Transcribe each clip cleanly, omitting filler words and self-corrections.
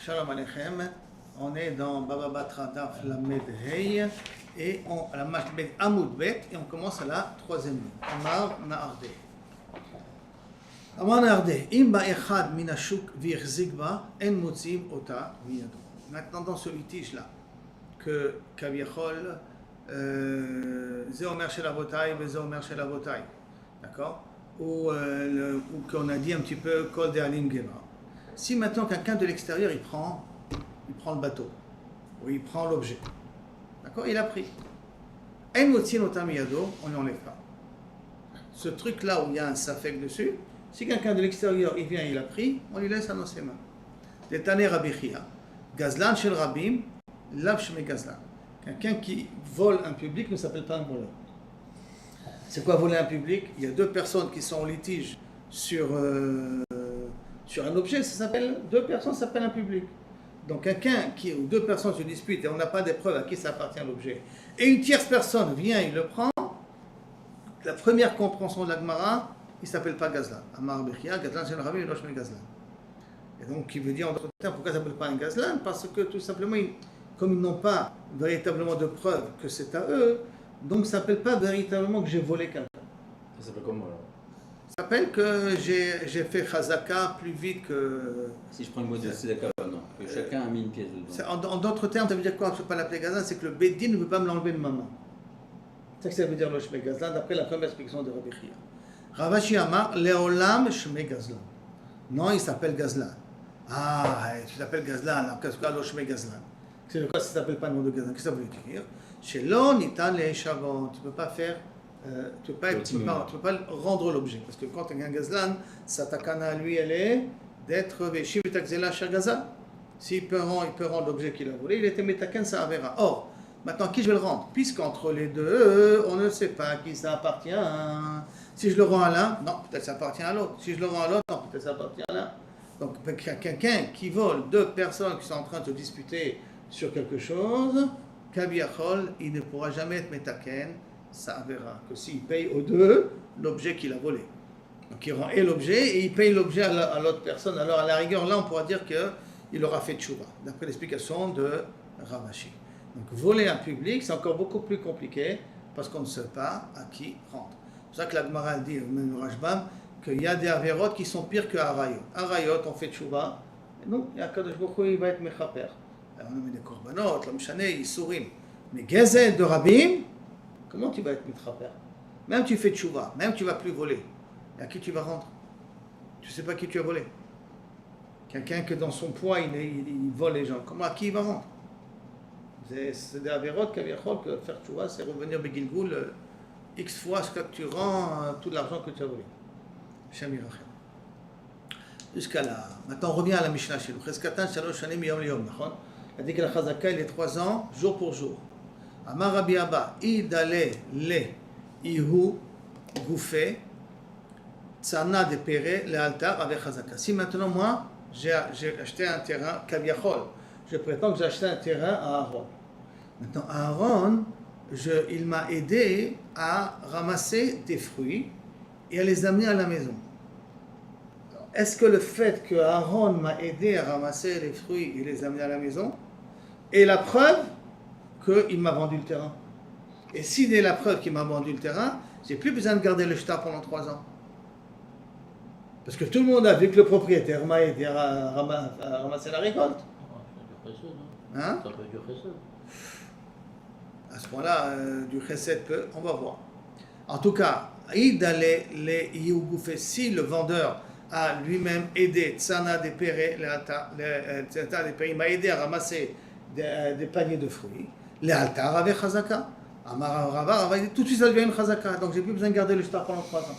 Shalom Aleichem, on est dans Baba Batra Daf Lamed Hei et à la Mashbet Amoud Bet et on commence à la troisième ligne. Amar Naarde. Amar Naarde. Imba Echad Minashuk Virzigba En Motzim Ota Miyado. Maintenant dans ce litige-là, que Kaviachol, Ze Omer Shel Avotai, Ze Omer Shel Avotai, d'accord, ou qu'on a dit un petit peu Kol de Alim Geva. Si maintenant quelqu'un de l'extérieur il prend le bateau, ou il prend l'objet, d'accord, il a pris. En Motzin Ota Miyado, on ne l'enlève pas. Ce truc-là où il y a un safek dessus, si quelqu'un de l'extérieur il vient, il a pris, on lui laisse dans ses mains. De Taner Rabbi Chia, Gazlan Shel Rabim, Lav Shme Gazlan. Quelqu'un qui vole un public ne s'appelle pas un voleur. C'est quoi voler un public? Il y a deux personnes qui sont en litige sur un objet, deux personnes, ça s'appelle un public. Donc quelqu'un ou deux personnes se disputent et on n'a pas de preuves à qui ça appartient l'objet, et une tierce personne vient, il le prend, la première compréhension de la Gemara, il ne s'appelle pas Gazlan. Amar Bechia, Gazlan Shel Rabim, Loshme Gazlan. Et donc qui veut dire en d'autres termes, pourquoi ça ne s'appelle pas un Gazlan? Parce que tout simplement, comme ils n'ont pas véritablement de preuves que c'est à eux, donc ça ne s'appelle pas véritablement que j'ai volé quelqu'un. Ça s'appelle comment alors? Ça s'appelle que j'ai fait Chazaka plus vite que... Si je prends le mot de Tzedaka, non, que chacun a mis une pièce dedans. En d'autres termes, ça veut dire quoi? Je ne peux pas l'appeler Gazlan, c'est que le Beddin ne veut pas me l'enlever de ma main. C'est ça que ça veut dire le Shme Gazlan, d'après la première explication de Rabbi Chia. Ravashi Amar, Leolam Shme Gazlan. Non, il s'appelle Gazlan. Ah, tu t'appelles Gazlan, alors qu'est-ce que le Shme Gazlan? C'est le cas, ça ne s'appelle pas le nom de Gazlan. Qu'est-ce que ça veut dire? Chez l'on, Nitan le Shavon, tu ne peux pas faire... tu ne peux pas rendre l'objet. Parce que quand il y a un Gazlan, sa takana à lui, elle est d'être Veshiv et Takzela Shar Gaza. S'il peut rendre l'objet qu'il a volé, il était Metaken, ça avera. Or, maintenant, qui je vais le rendre? Puisqu'entre les deux, on ne sait pas à qui ça appartient. Si je le rends à l'un, non, peut-être ça appartient à l'autre. Si je le rends à l'autre, non, peut-être ça appartient à l'un. Donc, quelqu'un qui vole deux personnes qui sont en train de se disputer sur quelque chose, Kaviachol, il ne pourra jamais être Metaken. Ça verra que s'il paye aux deux l'objet qu'il a volé. Donc il rend l'objet et il paye l'objet à l'autre personne. Alors à la rigueur, là on pourra dire qu'il aura fait tchouva, d'après l'explication de Ravashi. Donc voler un public, c'est encore beaucoup plus compliqué parce qu'on ne sait pas à qui rendre. C'est pour ça que la Gemara dit, même le Rashbam, qu'il y a des avérotes qui sont pires que Arayot. Arayot, on fait tchouva, et donc il y a Kadosh Baruch Hu, il va être mechaper. On met des korbanot, l'homme chané, il sourit. Mais Gezel de Rabim, comment tu vas être mitraper? Même tu fais tchouva, même tu ne vas plus voler. Et à qui tu vas rendre? Tu ne sais pas qui tu as volé. Quelqu'un que dans son poids, il vole les gens. Comment, à qui il va rendre? C'est des avérotes que faire tchouva, c'est revenir Begilgoul X fois ce que tu rends tout l'argent que tu as volé. Jusqu'à là. Maintenant, on revient à la Mishnah chez nous. Cheskatan shalosh shanim yom liyom, נכון? On a dit que la Chazaka, il est 3 ans, jour pour jour. Amar Rabbi Abba, idale le ihu gouffé, tsana de pere le altar avec Chazaka. Si maintenant moi j'ai acheté un terrain, Kaviachol, je prétends que j'ai acheté un terrain à Aaron. Maintenant Aaron, il m'a aidé à ramasser des fruits et à les amener à la maison. Alors, est-ce que le fait que Aaron m'a aidé à ramasser les fruits et les amener à la maison est la preuve qu'il m'a vendu le terrain? Et si dès la preuve qu'il m'a vendu le terrain, j'ai plus besoin de garder le shtar pendant 3 ans. Parce que tout le monde a vu que le propriétaire m'a aidé à ramasser la récolte. Hein? Ça peut être du chesed. À ce point-là, du chesed peut, on va voir. En tout cas, si le vendeur a lui-même aidé, Tsana de Pere, il m'a aidé à ramasser des paniers de fruits, les altar avec Chazaka. Amar Rava, tout de suite ça devient une Chazaka. Donc j'ai plus besoin de garder le shtar pendant 3 ans.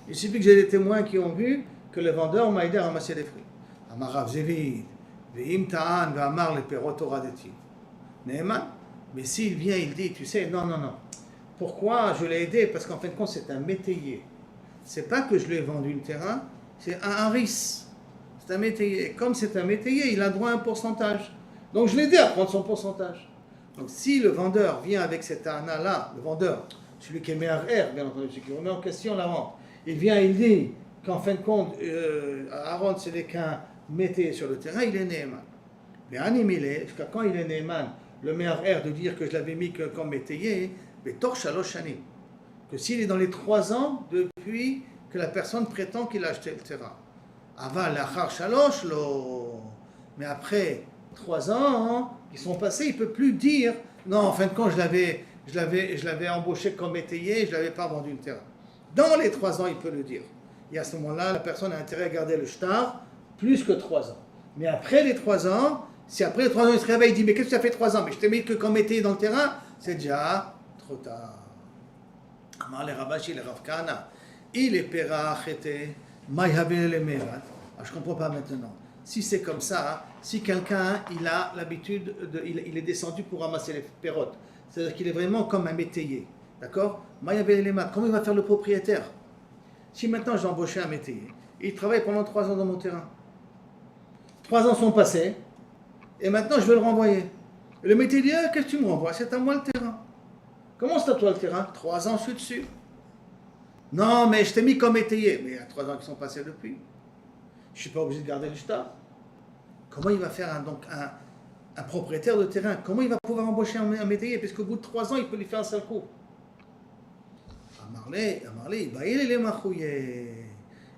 Il suffit que j'ai des témoins qui ont vu que le vendeur m'a aidé à ramasser les fruits. Amar Rav Zevid, Ve'im Ta'an, Ve'amar le perot Horadeti. Neeman. Mais s'il vient, il dit, tu sais, non. Pourquoi je l'ai aidé? Parce qu'en fin de compte, c'est un métayer. C'est pas que je lui ai vendu le terrain, c'est un haris. C'est un métayer. Comme c'est un métayer, il a droit à un pourcentage. Donc je l'ai aidé à prendre son pourcentage. Donc si le vendeur vient avec cet ana-là, le vendeur, celui qui est R, bien entendu, celui qui remet en question la vente, il vient, il dit qu'en fin de compte, Aaron, c'est qu'un métayer sur le terrain, il est Néhéman. Mais animé, jusqu'à quand il est Neyman, le meilleur air de dire que je l'avais mis comme métayer, mais Tor Shalosh Shanim. Que s'il est dans les 3 ans depuis que la personne prétend qu'il a acheté le terrain. Aval Lachar Shalosh, mais après 3 ans qui sont passés, il ne peut plus dire non, en fin de compte, je l'avais embauché comme métayer, je ne l'avais pas vendu le terrain. Dans les 3 ans, il peut le dire. Et à ce moment-là, la personne a intérêt à garder le shtar plus que 3 ans. Mais après les 3 ans, si après les 3 ans il se réveille, il dit mais qu'est-ce que ça fait 3 ans? Mais je t'ai mis que comme métayer dans le terrain, c'est déjà trop tard. Amar le Rabashi, le Rav Kahana, il est perach était, maïhavel le merat. Je ne comprends pas maintenant. Si c'est comme ça, si quelqu'un il a l'habitude, il est descendu pour ramasser les pérotes, c'est-à-dire qu'il est vraiment comme un métayer, d'accord? Maïhavel le merat. Comment il va faire le propriétaire? Si maintenant j'ai embauché un métayer, il travaille pendant 3 ans dans mon terrain. 3 ans sont passés, et maintenant je veux le renvoyer. Le métayer dit, qu'est-ce que tu me renvoies? C'est à moi le terrain. Comment c'est à toi le terrain? 3 ans je suis dessus. Non, mais je t'ai mis comme métayer. Mais il y a 3 ans qui sont passés depuis. Je ne suis pas obligé de garder le shtar. Comment il va faire un propriétaire de terrain? Comment il va pouvoir embaucher un métayer? Parce qu'au bout de 3 ans, il peut lui faire un seul coup.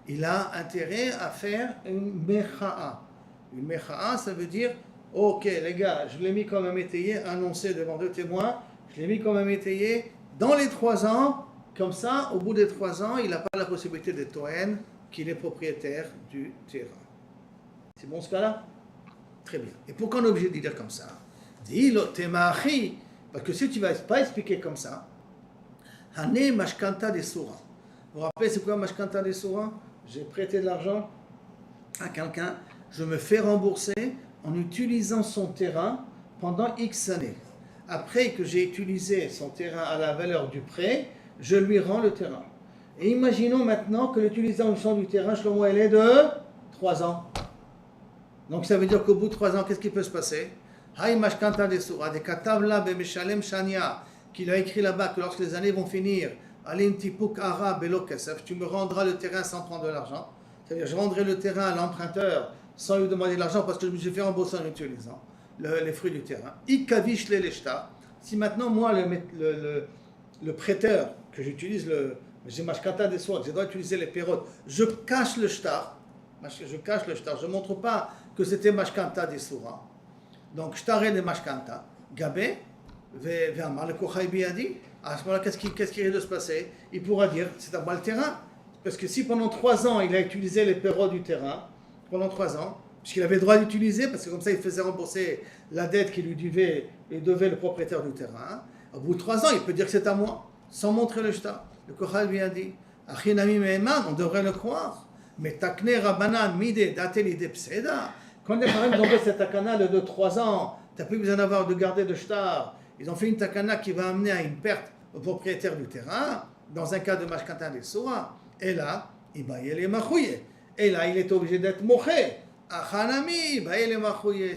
Il a intérêt à faire une mecha'a. Une mecha'a, ça veut dire, ok les gars, je l'ai mis comme un métayer, annoncé devant 2 témoins, je l'ai mis comme un métayer, dans les 3 ans, comme ça, au bout des 3 ans, il n'a pas la possibilité de Toen qu'il est propriétaire du terrain. C'est bon ce cas-là? Très bien. Et pourquoi on est obligé de dire comme ça? Dis-le, Temachi, parce que si tu ne vas pas expliquer comme ça, Hane Mashkanta de Soura. Vous vous rappelez, c'est quoi Mashkanta de Soura? J'ai prêté de l'argent à quelqu'un, je me fais rembourser en utilisant son terrain pendant X années. Après que j'ai utilisé son terrain à la valeur du prêt, je lui rends le terrain. Et imaginons maintenant que l'utilisation du terrain, Shlomo, elle est de 3 ans. Donc ça veut dire qu'au bout de 3 ans, qu'est-ce qui peut se passer? Hay Mashkanta de Soura, de Katavla Bemeshalem Shania, qu'il a écrit là-bas que lorsque les années vont finir, Alim Tipuk Ara Belo Kesef, tu me rendras le terrain sans prendre de l'argent. C'est-à-dire, je rendrai le terrain à l'emprunteur sans lui demander de l'argent parce que je me suis fait rembourser en utilisant les fruits du terrain. Ikavish le leshta. Si maintenant, moi, le prêteur, que j'utilise j'ai mashkata des soirs, je dois utiliser les pérotes, je cache le shtar, je ne montre pas que c'était mashkata des soura. Donc, shtaré de mashkata, gabé, ve'amar le kochai biyadi. À ce moment-là, qu'est-ce qui risque de se passer? Il pourra dire, c'est à moi le terrain. Parce que si pendant 3 ans, il a utilisé les pérotes du terrain, pendant 3 ans, puisqu'il avait le droit d'utiliser, parce que comme ça, il faisait rembourser la dette qui lui devait le propriétaire du terrain, au bout de 3 ans, il peut dire que c'est à moi, sans montrer le shtar. Le Kochal lui a dit, Achinami Meheman, on devrait le croire. Mais Takne Rabbanan, Mide, Dateli de Pseda, quand les parents ont fait cette takana de 3 ans, tu n'as plus besoin de garder de shtar. Ils ont fait une takana qui va amener à une perte au propriétaire du terrain, dans un cas de Mashkata des Soura. Et là, il est obligé d'être moché. Achanami,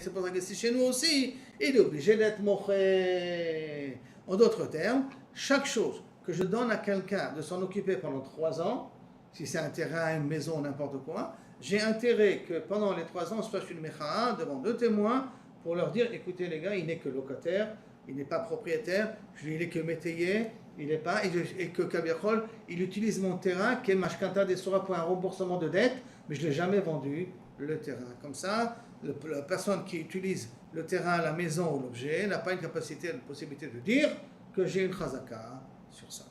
c'est pour ça que si chez nous aussi, il est obligé d'être moché. En d'autres termes, chaque chose que je donne à quelqu'un de s'en occuper pendant 3 ans, si c'est un terrain, une maison, n'importe quoi, j'ai intérêt que pendant les 3 ans, je fasse une mecha'a devant 2 témoins pour leur dire, écoutez les gars, il n'est que locataire, il n'est pas propriétaire, il n'est que métayer, il n'est pas, et que Kabiachol, il utilise mon terrain, qui est Mashkanta des Soura pour un remboursement de dette, mais je ne l'ai jamais vendu, le terrain. Comme ça, la personne qui utilise le terrain, la maison ou l'objet n'a pas une possibilité de dire que j'ai une chazaka sur ça.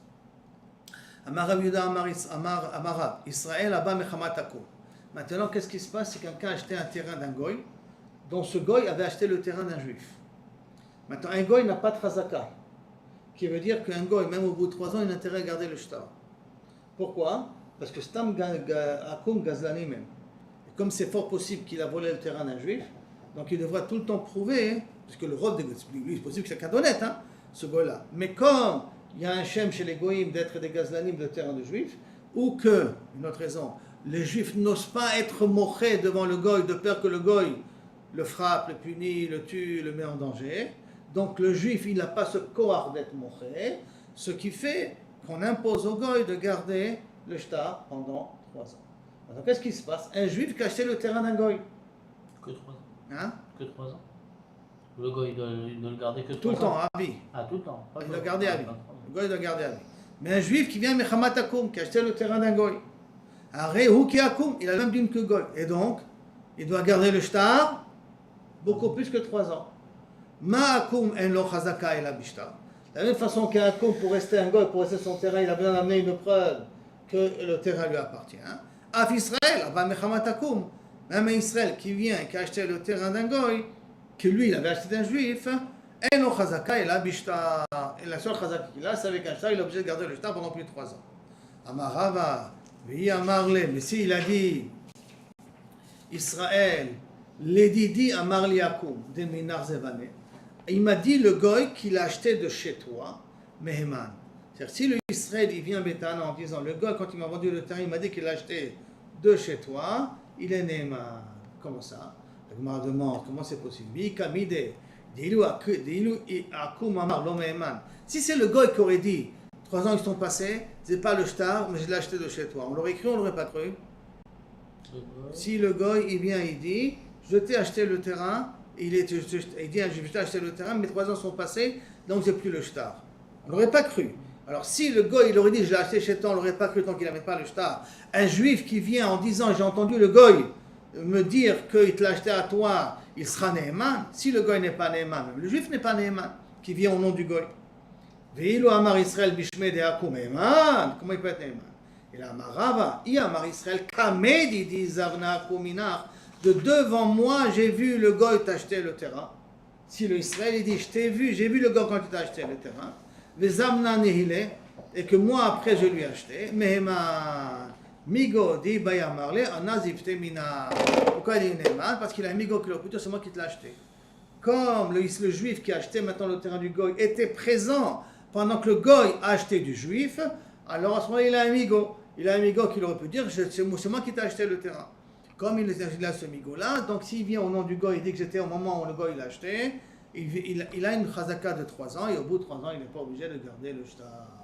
Amarav Yuda Amarav, Israël Abba Mechamatako. Maintenant, qu'est-ce qui se passe si quelqu'un a acheté un terrain d'un goy, dont ce goy avait acheté le terrain d'un juif? Maintenant, un goy n'a pas de chazaka, qui veut dire qu'un goy, même au bout de 3 ans, il a intérêt à garder le shtar. Pourquoi? Parce que Stam Akum Gazlani même. Et comme c'est fort possible qu'il a volé le terrain d'un juif, donc il devra tout le temps prouver, parce que le rôle de lui, c'est possible que c'est quelqu'un d'honnête, ce goy-là. Mais comme il y a un shem chez les goyim d'être des gazlanim de terrain de juifs, ou que, une autre raison, les juifs n'osent pas être mochés devant le goy de peur que le goy le frappe, le punit, le tue, le met en danger. Donc le juif, il n'a pas ce kohar d'être moché, ce qui fait qu'on impose au goy de garder le shtar pendant 3 ans. Alors qu'est-ce qui se passe? Un juif qui a acheté le terrain d'un goy. Que 3 ans. Hein? Que 3 ans. Le gars, il doit le garder que 3 ans. Tout le temps, à vie. Ah, tout le temps. Il doit garder à vie. Le goy doit garder à vie. Mais un juif qui vient Mechamat Akoum, qui a acheté le terrain d'un goy, Arehu ki Akoum, il a le même dîme que goy. Et donc, il doit garder le shtar beaucoup plus que 3 ans. Ma Akoum en lo chazaka et la bishtar. De la même façon qu'un Akoum, pour rester un goy, pour rester son terrain, il a besoin d'amener une preuve que le terrain lui appartient. Af Israël, Abba Mechamat Akoum, même un Israël qui vient, qui a acheté le terrain d'un goy, que lui, il avait acheté d'un juif, et non chazaka, et la bishtar. Et la seule chazaka qu'il a, c'est avec un shtar, il est obligé de garder le shtar pendant plus de 3 ans. Amarava, vi amarle, mais s'il a dit Israël, l'édidi amarli akum, de minar zevane, il m'a dit le goy qu'il a acheté de chez toi, meheman. C'est-à-dire, si le Israël, il vient Bétana en disant, le goy, quand il m'a vendu le terrain, il m'a dit qu'il l'a acheté de chez toi, il est neheman. Comment ça? La Gemara demande, comment c'est possible? Si c'est le goy qui aurait dit 3 ans ils sont passés, c'est pas le shtar, mais je l'ai acheté de chez toi. On l'aurait cru, on l'aurait pas cru. Si le goy il vient, il dit je t'ai acheté le terrain, il dit je t'ai acheté le terrain, mais 3 ans sont passés, donc c'est plus le shtar. On l'aurait pas cru. Alors si le goy il aurait dit je l'ai acheté chez toi, on l'aurait pas cru tant qu'il n'avait pas le shtar. Un juif qui vient en disant j'ai entendu le goy me dire qu'il te l'a acheté à toi, il sera Neheman. Si le goy n'est pas Neheman, le juif n'est pas Neheman, qui vient au nom du goy. Ve'ilu amar Israël bishme de akum Neheman. Comment il peut être Neheman? Et là, Amarava, i amar Israël kamedi di zavna akuminach. De devant moi, j'ai vu le goy t'acheter le terrain. Si le Israël il dit, je t'ai vu, j'ai vu le goy quand il t'a acheté le terrain. Vezamna nehile, et que moi après je lui ai acheté. Neheman. Migo dit Bayamarle, Anazifte Mina. Pourquoi il dit Neheman? Parce qu'il a un Migo qui l'a plutôt, c'est moi qui te l'ai acheté. Comme le juif qui a acheté maintenant le terrain du goy était présent pendant que le goy a acheté du juif, alors à ce moment-là il a un Migo. Il a un Migo qui aurait pu dire c'est moi qui t'ai acheté le terrain. Comme il a ce Migo-là, donc s'il vient au nom du goy, il dit que j'étais au moment où le goy l'a acheté, il a une chazaka de 3 ans et au bout de 3 ans il n'est pas obligé de garder le shtar.